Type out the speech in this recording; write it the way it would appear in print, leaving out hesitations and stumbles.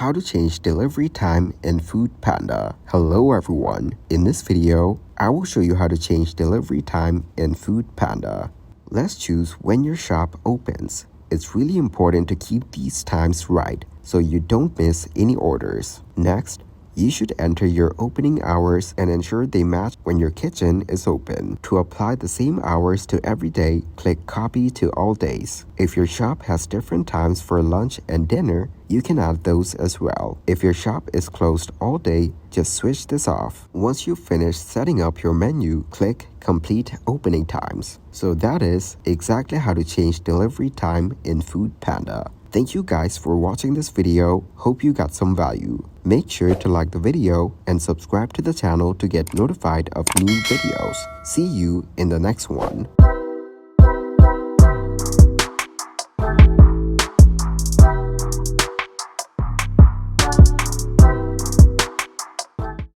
how to change delivery time in Foodpanda. Hello everyone, in this video, I will show you how to change delivery time in Foodpanda. Let's choose when your shop opens. It's really important to keep these times right so you don't miss any orders. Next, you should enter your opening hours and ensure they match when your kitchen is open. To apply the same hours to every day, click Copy to all days. If your shop has different times for lunch and dinner, you can add those as well. If your shop is closed all day, just switch this off. Once you've finished setting up your menu, click Complete Opening Times. So that is exactly how to change delivery time in Foodpanda. Thank you guys for watching this video. Hope you got some value. Make sure to like the video and subscribe to the channel to get notified of new videos. See you in the next one.